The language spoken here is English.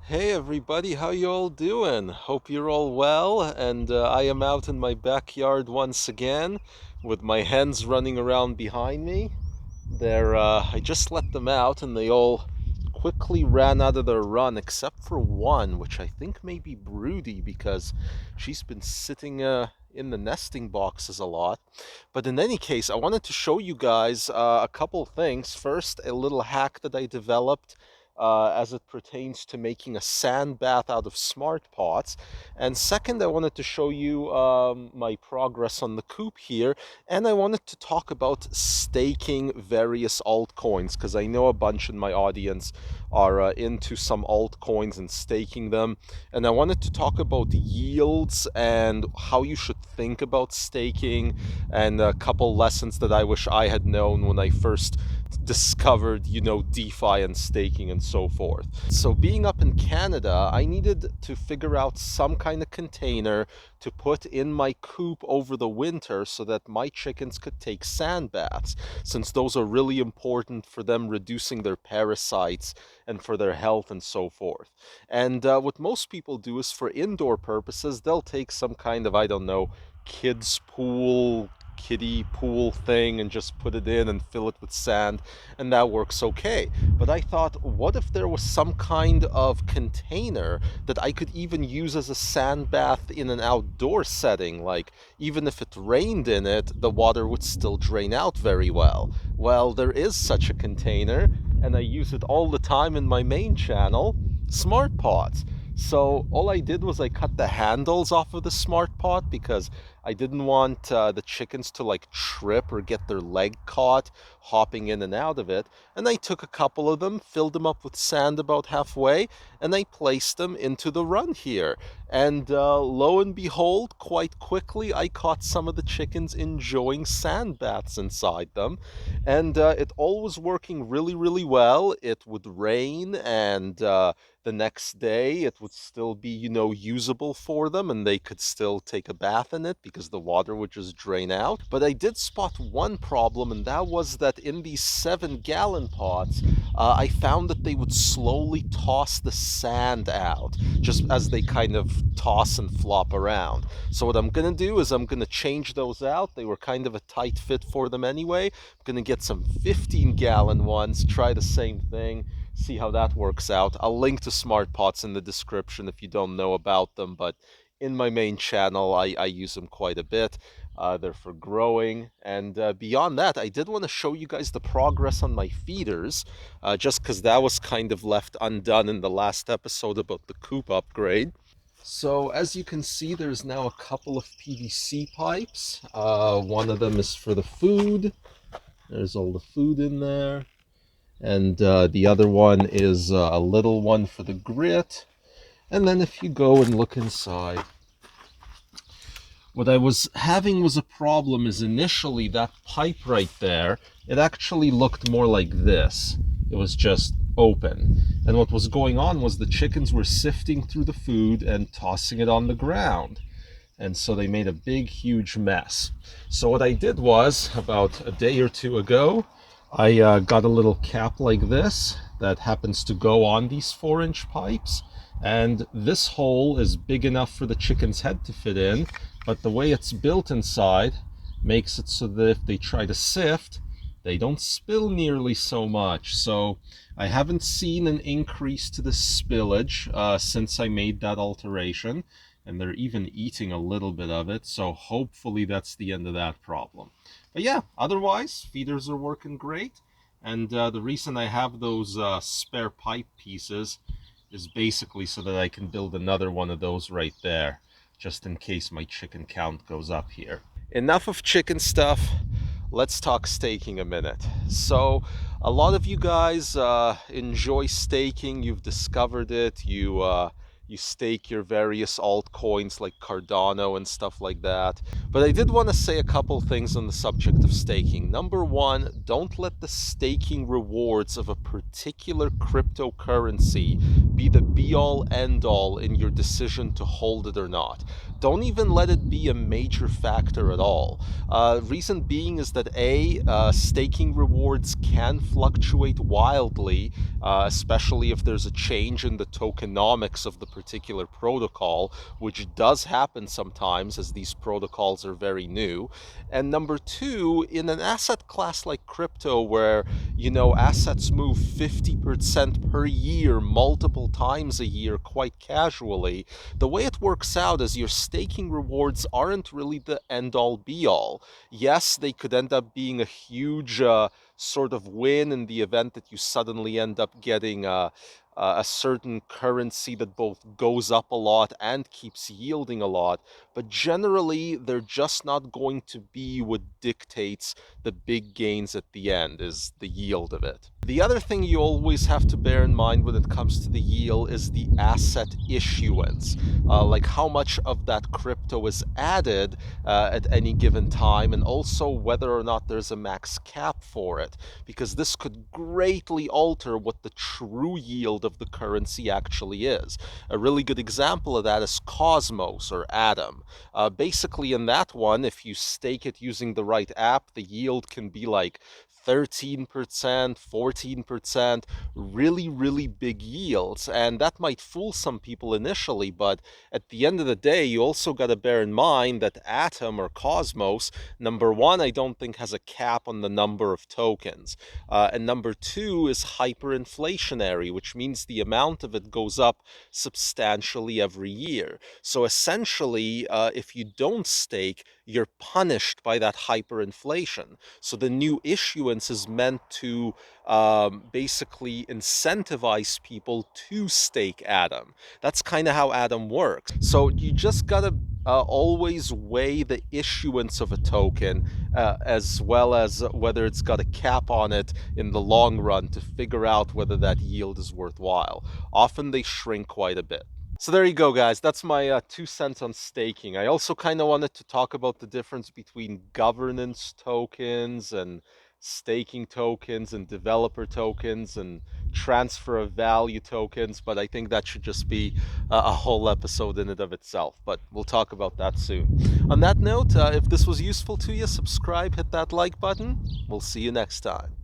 Hey everybody, how you all doing? Hope you're all well. And I am out in my backyard once again with my hens running around behind me. I just let them out and they all quickly ran out of their run except for one, which I think may be broody because she's been sitting in the nesting boxes a lot. But in any case, I wanted to show you guys a couple things. First, a little hack that I developed as it pertains to making a sand bath out of Smartpots. And second, I wanted to show you my progress on the coop here. And I wanted to talk about staking various altcoins because I know a bunch in my audience are into some altcoins and staking them. And I wanted to talk about yields and how you should think about staking and a couple lessons that I wish I had known when I first discovered, DeFi and staking and so forth. So, being up in Canada, I needed to figure out some kind of container to put in my coop over the winter so that my chickens could take sand baths, since those are really important for them reducing their parasites and for their health and so forth. And what most people do is for indoor purposes, they'll take some kind of, I don't know, kids pool, kiddie pool thing and just put it in and fill it with sand, and that works okay. But I thought, what if there was some kind of container that I could even use as a sand bath in an outdoor setting? Like, even if it rained in it, the water would still drain out very well. Well, there is such a container, and I use it all the time in my main channel, Smartpots. So all I did was I cut the handles off of the Smartpot because I didn't want the chickens to like trip or get their leg caught hopping in and out of it. And I took a couple of them, filled them up with sand about halfway, and I placed them into the run here. And lo and behold, quite quickly, I caught some of the chickens enjoying sand baths inside them. And it all was working really, really well. It would rain, and the next day it would still be, usable for them, and they could still take a bath in it because the water would just drain out. But I did spot one problem, and that was that in these 7-gallon pots, I found that they would slowly toss the sand out just as they kind of toss and flop around. So what I'm gonna do is I'm gonna change those out. They were kind of a tight fit for them anyway. I'm gonna get some 15-gallon ones, try the same thing, see how that works out. I'll link to Smartpots in the description if you don't know about them, but in my main channel, I use them quite a bit. They're for growing. And beyond that, I did want to show you guys the progress on my feeders, just because that was kind of left undone in the last episode about the coop upgrade. So as you can see, there's now a couple of PVC pipes. One of them is for the food. There's all the food in there. And the other one is a little one for the grit. And then if you go and look inside, what I was having was a problem is initially that pipe right there, it actually looked more like this. It was just open. And what was going on was the chickens were sifting through the food and tossing it on the ground. And so they made a big, huge mess. So what I did was, about a day or two ago, I got a little cap like this that happens to go on these 4-inch pipes. And this hole is big enough for the chicken's head to fit in, but the way it's built inside makes it so that if they try to sift, they don't spill nearly so much. So I haven't seen an increase to the spillage since I made that alteration, and they're even eating a little bit of it, so hopefully that's the end of that problem. But yeah, otherwise, feeders are working great, and the reason I have those spare pipe pieces is basically so that I can build another one of those right there, just in case my chicken count goes up here. Enough of chicken stuff. Let's talk staking a minute. So, a lot of you guys enjoy staking. You've discovered it. You stake your various altcoins like Cardano and stuff like that. But I did want to say a couple things on the subject of staking. Number one, don't let the staking rewards of a particular cryptocurrency be the be-all end-all in your decision to hold it or not. Don't even let it be a major factor at all. Reason being is that staking rewards can fluctuate wildly, especially if there's a change in the tokenomics of the particular protocol, which does happen sometimes as these protocols are very new. And number two, in an asset class like crypto, where assets move 50% per year, multiple times a year, quite casually, the way it works out is your staking rewards aren't really the end all be all. Yes, they could end up being a huge sort of win in the event that you suddenly end up getting a certain currency that both goes up a lot and keeps yielding a lot, but generally they're just not going to be what dictates the big gains at the end, is the yield of it. The other thing you always have to bear in mind when it comes to the yield is the asset issuance, like how much of that crypto is added at any given time, and also whether or not there's a max cap for it, because this could greatly alter what the true yield of the currency actually is. A really good example of that is Cosmos or Atom. Basically, in that one, if you stake it using the right app, the yield can be like 13%, 14%, really, really big yields. And that might fool some people initially, but at the end of the day, you also got to bear in mind that Atom or Cosmos, number one, I don't think has a cap on the number of tokens. And number two is hyperinflationary, which means the amount of it goes up substantially every year. So essentially, if you don't stake, you're punished by that hyperinflation. So the new issuance is meant to basically incentivize people to stake Atom. That's kind of how Atom works. So you just gotta always weigh the issuance of a token as well as whether it's got a cap on it in the long run to figure out whether that yield is worthwhile. Often they shrink quite a bit. So there you go, guys. That's my 2 cents on staking. I also kind of wanted to talk about the difference between governance tokens and staking tokens and developer tokens and transfer of value tokens, but I think that should just be a whole episode in and of itself. But we'll talk about that soon. On that note, if this was useful to you, subscribe, hit that like button. We'll see you next time.